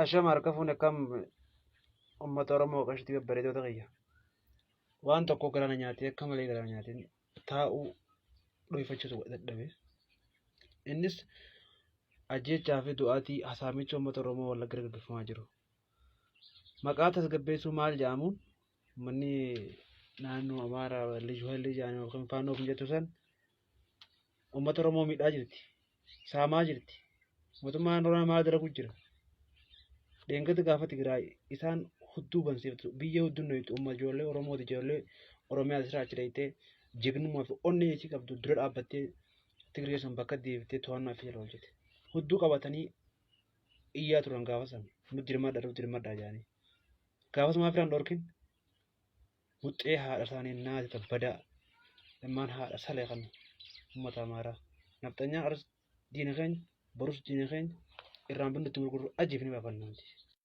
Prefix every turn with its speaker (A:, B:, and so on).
A: Ashama harka fuune kam uummata Oromoo qashtii babbareedoo ta'ayya. Waan tokko galaana nyaatee akka malee galaana nyaateen taa'uu dhohifachiisu dadhabe. Innis ajjechaa fi du'aatii hasaamicha uummata Oromoo Wallagga gaggeeffamaa jiru. Maqaa tasgabbeessuu maal jedhamuun manni naannoo Amaaraa Liyyuu Hayilii jedhanii yookiin Faannoo kan jettu san uummata Oromoo miidhaa jirti. Saamaa jirti. Mootummaan Oromoo maal dalagu jira? Deengati gaafa Tigraay isaan hudduu bansiiftu biyya hudduun nooyitu uummata ijoollee Oromooti ijoollee Oromiyaa asirraa achi dhayitee jignumaa fi onnee isii qabdu dura dhaabbattee Tigree san bakka deebiftee to'annaa fi jala oolchite. Hudduu qabatanii iyyaa turan gaafa san nuti dirmadhaa jedhanii. Gaafas maaf firaan dhorkin wuxxee haadha isaanii naasita badaa ilmaan haadha salee kan uummata Amaaraa. Nafxanyaan aras diina keenya borus diina keenya irraan bindutti gurgurru ajiifni baafannaa miti.